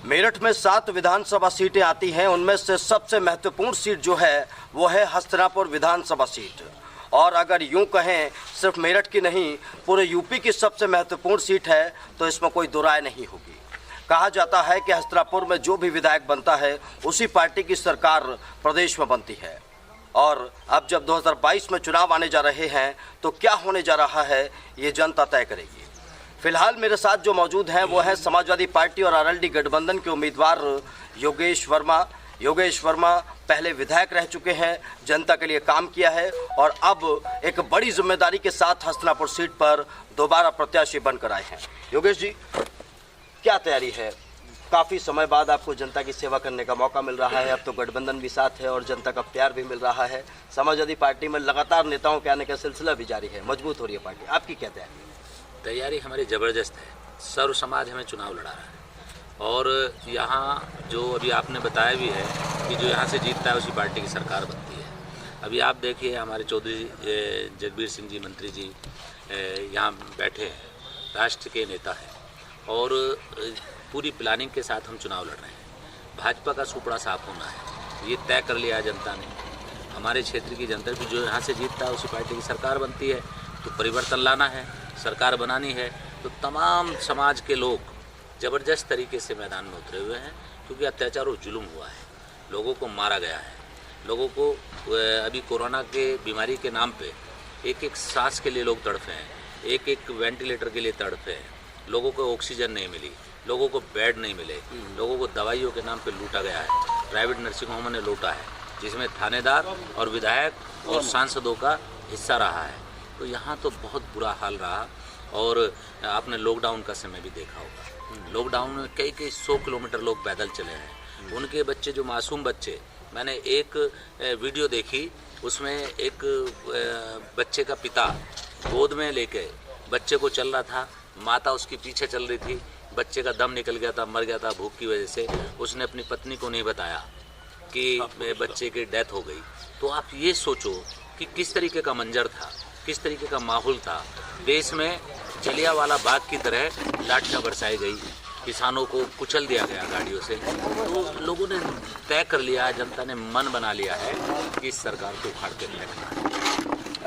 मेरठ में 7 विधानसभा सीटें आती हैं। उनमें से सबसे महत्वपूर्ण सीट जो है वो है हस्तिनापुर विधानसभा सीट। और अगर यूं कहें सिर्फ मेरठ की नहीं पूरे यूपी की सबसे महत्वपूर्ण सीट है तो इसमें कोई दो राय नहीं होगी। कहा जाता है कि हस्तिनापुर में जो भी विधायक बनता है उसी पार्टी की सरकार प्रदेश में बनती है। और अब जब 2022 में चुनाव आने जा रहे हैं तो क्या होने जा रहा है ये जनता तय करेगी। फिलहाल मेरे साथ जो मौजूद हैं वो है समाजवादी पार्टी और आरएलडी गठबंधन के उम्मीदवार योगेश वर्मा। योगेश वर्मा पहले विधायक रह चुके हैं, जनता के लिए काम किया है और अब एक बड़ी जिम्मेदारी के साथ हस्तिनापुर सीट पर दोबारा प्रत्याशी बनकर आए हैं। योगेश जी, क्या तैयारी है? काफ़ी समय बाद आपको जनता की सेवा करने का मौका मिल रहा है। अब तो गठबंधन भी साथ है और जनता का प्यार भी मिल रहा है। समाजवादी पार्टी में लगातार नेताओं के आने का सिलसिला भी जारी है, मजबूत हो रही है पार्टी। आपकी क्या तैयारी है? तैयारी हमारी ज़बरदस्त है। सर्व समाज हमें चुनाव लड़ा रहा है और यहाँ जो अभी आपने बताया भी है कि जो यहाँ से जीतता है उसी पार्टी की सरकार बनती है। अभी आप देखिए हमारे चौधरी जगबीर सिंह जी मंत्री जी यहाँ बैठे हैं, राष्ट्र के नेता हैं और पूरी प्लानिंग के साथ हम चुनाव लड़ रहे हैं। भाजपा का सुपड़ा साफ होना है, ये तय कर लिया है जनता ने। हमारे क्षेत्र की जनता भी जो यहाँ से जीतता है उसी पार्टी की सरकार बनती है। तो परिवर्तन लाना है, सरकार बनानी है, तो तमाम समाज के लोग ज़बरदस्त तरीके से मैदान में उतरे हुए हैं। क्योंकि अत्याचार और जुल्म हुआ है, लोगों को मारा गया है, लोगों को अभी कोरोना के बीमारी के नाम पे एक एक सांस के लिए लोग तड़फे हैं, एक एक वेंटिलेटर के लिए तड़फे हैं। लोगों को ऑक्सीजन नहीं मिली, लोगों को बेड नहीं मिले, लोगों को दवाइयों के नाम पे लूटा गया है। प्राइवेट नर्सिंग होमों ने लूटा है जिसमें थानेदार और विधायक और सांसदों का हिस्सा रहा है। तो यहाँ तो बहुत बुरा हाल रहा। और आपने लॉकडाउन का समय भी देखा होगा, लॉकडाउन में कई 100 किलोमीटर लोग पैदल चले हैं। उनके बच्चे, जो मासूम बच्चे, मैंने एक वीडियो देखी, उसमें एक बच्चे का पिता गोद में लेके बच्चे को चल रहा था, माता उसके पीछे चल रही थी, बच्चे का दम निकल गया था, मर गया था भूख की वजह से। उसने अपनी पत्नी को नहीं बताया कि बच्चे की डेथ हो गई। तो आप ये सोचो कि किस तरीके का मंजर था, किस तरीके का माहौल था। देश में जलियांवाला बाग की तरह लाठियाँ बरसाई गई, किसानों को कुचल दिया गया गाड़ियों से। तो लोगों ने तय कर लिया, जनता ने मन बना लिया है कि इस सरकार को उखाड़ के फेंकना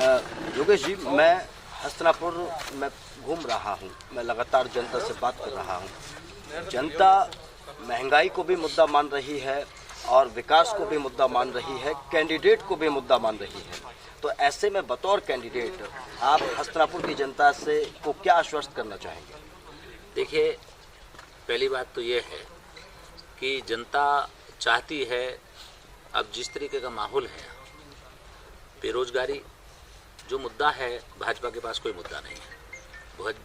है। योगेश जी, मैं हस्तिनापुर में घूम रहा हूँ, मैं लगातार जनता से बात कर रहा हूँ। जनता महंगाई को भी मुद्दा मान रही है और विकास को भी मुद्दा मान रही है, कैंडिडेट को भी मुद्दा मान रही है। तो ऐसे में बतौर कैंडिडेट आप हस्तिनापुर की जनता से को क्या आश्वस्त करना चाहेंगे? देखिए, पहली बात तो ये है कि जनता चाहती है, अब जिस तरीके का माहौल है, बेरोजगारी जो मुद्दा है, भाजपा के पास कोई मुद्दा नहीं है।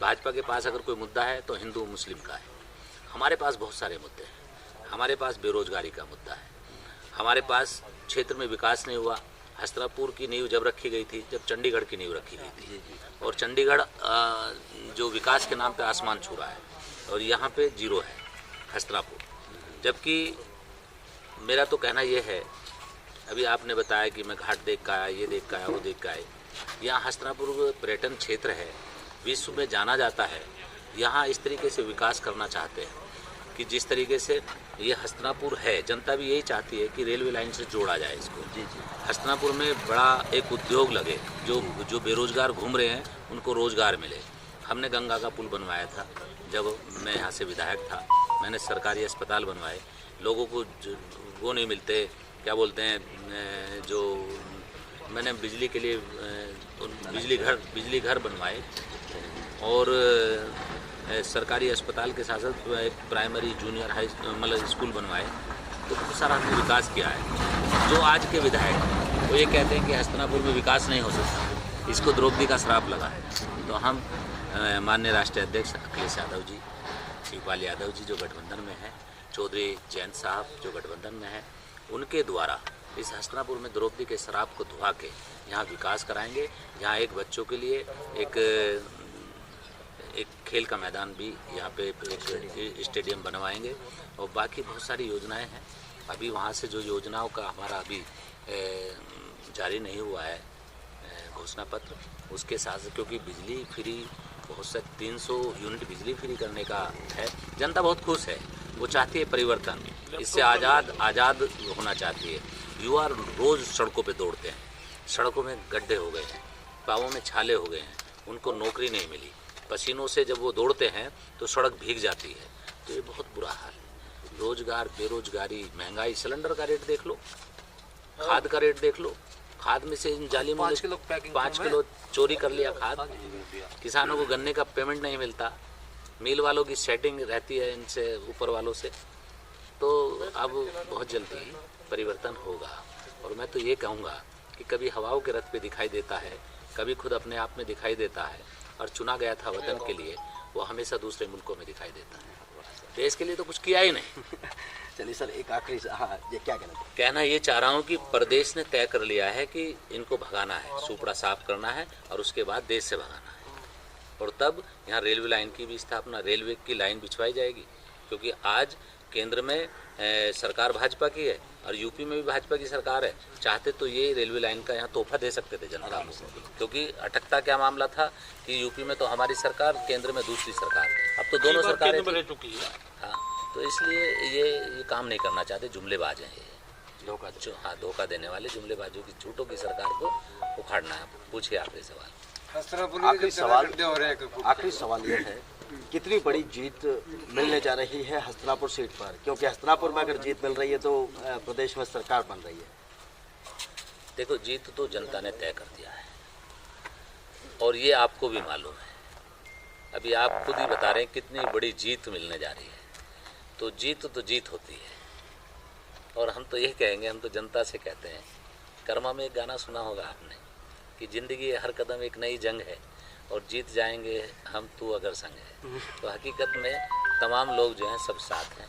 भाजपा के पास अगर कोई मुद्दा है तो हिंदू मुस्लिम का है। हमारे पास बहुत सारे मुद्दे हैं। हमारे पास बेरोजगारी का मुद्दा है, हमारे पास क्षेत्र में विकास नहीं हुआ। हस्तिनापुर की नींव जब रखी गई थी, जब चंडीगढ़ की नींव रखी गई थी, और चंडीगढ़ जो विकास के नाम पे आसमान छू रहा है और यहाँ पे जीरो है हस्तिनापुर। जबकि मेरा तो कहना ये है, अभी आपने बताया कि मैं घाट देख के आया, ये देख के आया, वो देख के आए। यहाँ हस्तिनापुर पर्यटन क्षेत्र है, विश्व में जाना जाता है। यहाँ इस तरीके से विकास करना चाहते हैं कि जिस तरीके से ये हस्तिनापुर है, जनता भी यही चाहती है कि रेलवे लाइन से जोड़ा जाए इसको। हस्तिनापुर में बड़ा एक उद्योग लगे, जो बेरोजगार घूम रहे हैं उनको रोजगार मिले। हमने गंगा का पुल बनवाया था जब मैं यहाँ से विधायक था, मैंने सरकारी अस्पताल बनवाए। लोगों को वो नहीं मिलते, क्या बोलते हैं, जो मैंने बिजली के लिए बिजली घर बनवाए और सरकारी अस्पताल के साथ साथ एक प्राइमरी जूनियर हाई मतलब स्कूल बनवाए। तो बहुत सारा हमने विकास किया है। जो आज के विधायक वो ये कहते हैं कि हस्तिनापुर में विकास नहीं हो सकता, इसको द्रौपदी का श्राप लगा है। तो हम माननीय राष्ट्रीय अध्यक्ष अखिलेश यादव जी, शिवपाल यादव जी जो गठबंधन में हैं, चौधरी जयंत साहब जो गठबंधन में हैं, उनके द्वारा इस हस्तिनापुर में द्रौपदी के श्राप को धुआ के यहाँ विकास कराएंगे। यहाँ एक बच्चों के लिए एक खेल का मैदान भी यहाँ पे एक स्टेडियम बनवाएंगे और बाकी बहुत सारी योजनाएं हैं। अभी वहाँ से जो योजनाओं का हमारा अभी जारी नहीं हुआ है घोषणा पत्र, उसके साथ क्योंकि बिजली फ्री बहुत से 300 यूनिट बिजली फ्री करने का है। जनता बहुत खुश है वो चाहती है परिवर्तन, इससे आज़ाद होना चाहती है। युवा रोज़ सड़कों पे दौड़ते हैं, सड़कों में गड्ढे हो गए हैं, पाँवों में छाले हो गए हैं, उनको नौकरी नहीं मिली, पसीनों से जब वो दौड़ते हैं तो सड़क भीग जाती है। तो ये बहुत बुरा हाल है। रोजगार, बेरोजगारी, महंगाई, सिलेंडर का रेट देख लो, खाद का रेट देख लो, खाद में से इन जालिमों ने 5 किलो चोरी कर लिया खाद। किसानों को गन्ने का पेमेंट नहीं मिलता, मिल वालों की सेटिंग रहती है इनसे ऊपर वालों से। तो अब बहुत जल्दी परिवर्तन होगा। और मैं तो ये कहूँगा कि कभी हवाओं के रथ पे दिखाई देता है, कभी खुद अपने आप में दिखाई देता है, और चुना गया था वतन के लिए, वो हमेशा दूसरे मुल्कों में दिखाई देता है। देश के लिए तो कुछ किया ही नहीं। चलिए सर, एक आखिरी, हाँ, ये क्या कहना ये चाह रहा हूँ कि प्रदेश ने तय कर लिया है कि इनको भगाना है, सुपड़ा साफ करना है और उसके बाद देश से भगाना है। और तब यहाँ रेलवे लाइन की भी स्थापना, रेलवे की लाइन बिछवाई जाएगी, क्योंकि आज केंद्र में सरकार भाजपा की है और यूपी में भी भाजपा की सरकार है। चाहते तो ये रेलवे लाइन का यहाँ तोहफा दे सकते थे जनता को, क्योंकि अटकता क्या मामला था कि यूपी में तो हमारी सरकार, केंद्र में दूसरी सरकार, अब तो दोनों सरकारें रह चुकी है। हाँ, तो इसलिए ये काम नहीं करना चाहते, जुमलेबाज हैं ये, धोखा देने वाले जुमलेबाजों की, झूठों की सरकार को उखाड़ना है। पूछिए आखिरी सवाल। आखिरी सवाल ये है, कितनी बड़ी जीत मिलने जा रही है हस्तिनापुर सीट पर? क्योंकि हस्तिनापुर में अगर जीत मिल रही है तो प्रदेश में सरकार बन रही है। देखो, जीत तो जनता ने तय कर दिया है और ये आपको भी मालूम है। अभी आप खुद ही बता रहे हैं कितनी बड़ी जीत मिलने जा रही है। तो जीत होती है। और हम तो ये कहेंगे, हम तो जनता से कहते हैं, कर्मा में एक गाना सुना होगा आपने कि जिंदगी हर कदम एक नई जंग है और जीत जाएंगे हम तू अगर संग है। तो हकीकत में तमाम लोग जो हैं सब साथ हैं,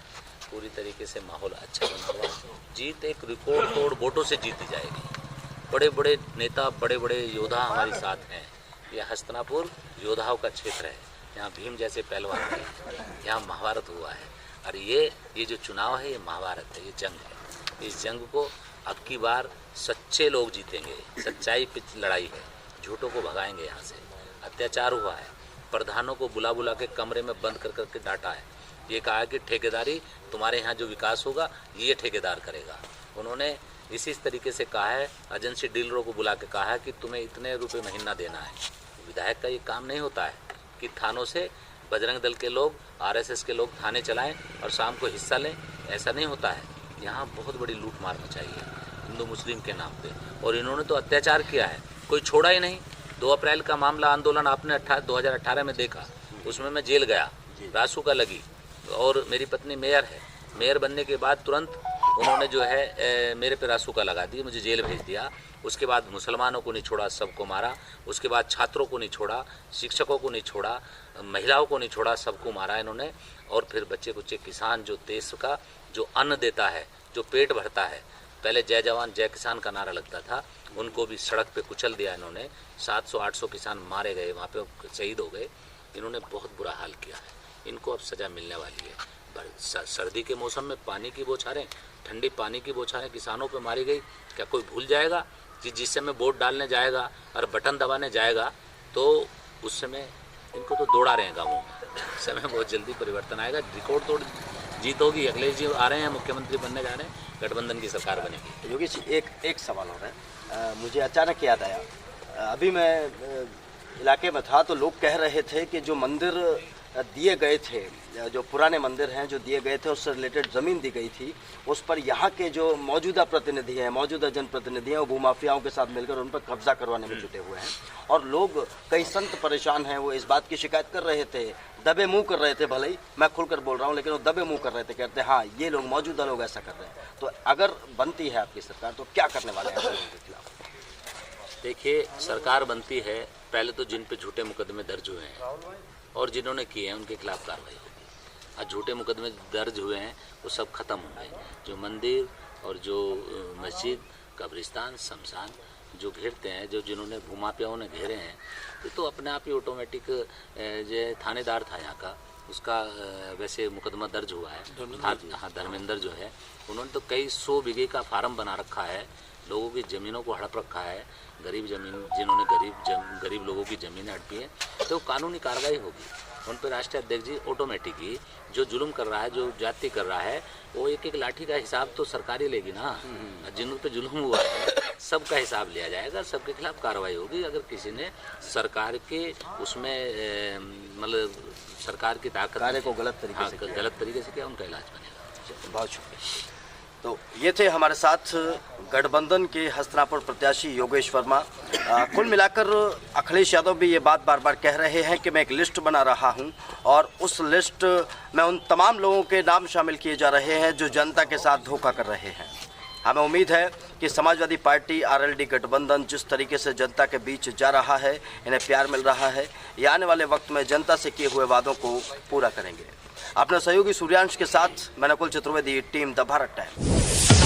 पूरी तरीके से माहौल अच्छा बना हुआ। जीत एक रिकॉर्ड तोड़ वोटों से जीती जाएगी। बड़े बड़े नेता, बड़े बड़े योद्धा हमारे साथ हैं। यह हस्तिनापुर योद्धाओं का क्षेत्र है, यहाँ भीम जैसे पहलवान हैं, यहाँ महाभारत हुआ है। और ये जो चुनाव है ये महाभारत है, ये जंग है। इस जंग को अब की बार सच्चे लोग जीतेंगे, सच्चाई पे लड़ाई है, झूठों को भगाएंगे यहाँ से। अत्याचार हुआ है, प्रधानों को बुला बुला के कमरे में बंद कर करके डांटा है। ये कहा कि ठेकेदारी, तुम्हारे यहाँ जो विकास होगा ये ठेकेदार करेगा। उन्होंने इसी तरीके से कहा है, एजेंसी डीलरों को बुला के कहा है कि तुम्हें इतने रुपए महीना देना है। विधायक का ये काम नहीं होता है कि थानों से बजरंग दल के लोग, आरएसएस के लोग थाने चलाएं और शाम को हिस्सा लें, ऐसा नहीं होता है। यहाँ बहुत बड़ी लूट मार मचाई है हिंदू मुस्लिम के नाम पे, और इन्होंने तो अत्याचार किया है, कोई छोड़ा ही नहीं। 2 अप्रैल का मामला आंदोलन आपने 2018 में देखा, उसमें मैं जेल गया, रासुका लगी, और मेरी पत्नी मेयर है। मेयर बनने के बाद तुरंत उन्होंने जो है मेरे पे रासुका लगा दी, मुझे जेल भेज दिया। उसके बाद मुसलमानों को नहीं छोड़ा, सबको मारा। उसके बाद छात्रों को नहीं छोड़ा, शिक्षकों को नहीं छोड़ा, महिलाओं को नहीं छोड़ा, सबको मारा इन्होंने। और फिर बच्चे कुच्चे किसान, जो देश का जो अन्न देता है, जो पेट भरता है, पहले जय जवान जय किसान का नारा लगता था, उनको भी सड़क पे कुचल दिया इन्होंने। 700-800 किसान मारे गए, वहाँ पे शहीद हो गए। इन्होंने बहुत बुरा हाल किया है, इनको अब सज़ा मिलने वाली है। सर्दी के मौसम में पानी की बौछारें, ठंडी पानी की बौछारें किसानों पे मारी गई। क्या कोई भूल जाएगा कि जिस समय वोट डालने जाएगा और बटन दबाने जाएगा तो उस समय इनको तो दौड़ा रहे हैं गाँवों में। समय बहुत जल्दी परिवर्तन आएगा, रिकॉर्ड तोड़ जीत होगी। अखिलेश जी आ रहे हैं, मुख्यमंत्री बनने जा रहे हैं, गठबंधन की सरकार बनेगी। योगी जी, एक सवाल हो रहा है, मुझे अचानक याद आया। अभी मैं इलाके में था तो लोग कह रहे थे कि जो मंदिर दिए गए थे, जो पुराने मंदिर हैं जो दिए गए थे, उससे रिलेटेड ज़मीन दी गई थी, उस पर यहाँ के जो मौजूदा प्रतिनिधि हैं, मौजूदा जनप्रतिनिधि हैं, वो भूमाफियाओं के साथ मिलकर उन पर कब्जा करवाने में जुटे हुए हैं। और लोग, कई संत परेशान हैं, वो इस बात की शिकायत कर रहे थे, दबे मुंह कर रहे थे। भले ही मैं खुलकर बोल रहा हूँ, लेकिन वो दबे मुंह कर रहे थे, कहते हाँ ये लोग, मौजूदा लोग ऐसा कर रहे हैं। तो अगर बनती है आपकी सरकार तो क्या करने वाले हैं ऐसे लोगों के खिलाफ? देखिए, सरकार बनती है, पहले तो जिन पे झूठे मुकदमे दर्ज हुए हैं और जिन्होंने किए हैं उनके खिलाफ कार्रवाई होगी। आज झूठे मुकदमे दर्ज हुए हैं वो सब खत्म होंगे। जो मंदिर और जो मस्जिद, कब्रिस्तान, शमशान जो घेरते हैं, जो जिन्होंने भूमाफियाओं ने घेरे हैं, तो अपने आप ही ऑटोमेटिक जो थानेदार था यहाँ का, उसका वैसे मुकदमा दर्ज हुआ है। हाँ, धर्मेंद्र जो है, उन्होंने तो कई 100 बीघे का फार्म बना रखा है, लोगों की ज़मीनों को हड़प रखा है, गरीब ज़मीन, जिन्होंने गरीब लोगों की ज़मीनें हड़पी हैं, तो कानूनी कार्रवाई होगी। उन पर राष्ट्रीय अध्यक्ष जी ऑटोमेटिक ही जो जुल्म कर रहा है, जो जाति कर रहा है, वो एक एक लाठी का हिसाब तो सरकार ही लेगी ना। जिन पे जुल्म हुआ है सबका हिसाब लिया जाएगा, सबके खिलाफ कार्रवाई होगी। अगर किसी ने सरकार के उसमें मतलब सरकार की ताकत कार्य को गलत तरीके से गलत तरीके से किया, उनका इलाज बनेगा। बहुत शुक्रिया। तो ये थे हमारे साथ गठबंधन के हस्तिनापुर प्रत्याशी योगेश वर्मा। कुल मिलाकर अखिलेश यादव भी ये बात बार बार कह रहे हैं कि मैं एक लिस्ट बना रहा हूं और उस लिस्ट में उन तमाम लोगों के नाम शामिल किए जा रहे हैं जो जनता के साथ धोखा कर रहे हैं। हमें उम्मीद है कि समाजवादी पार्टी आरएलडी गठबंधन जिस तरीके से जनता के बीच जा रहा है, इन्हें प्यार मिल रहा है, ये आने वाले वक्त में जनता से किए हुए वादों को पूरा करेंगे। अपने सहयोगी सूर्यांश के साथ मैं Nakul Chaturvedi, team the Bharat time.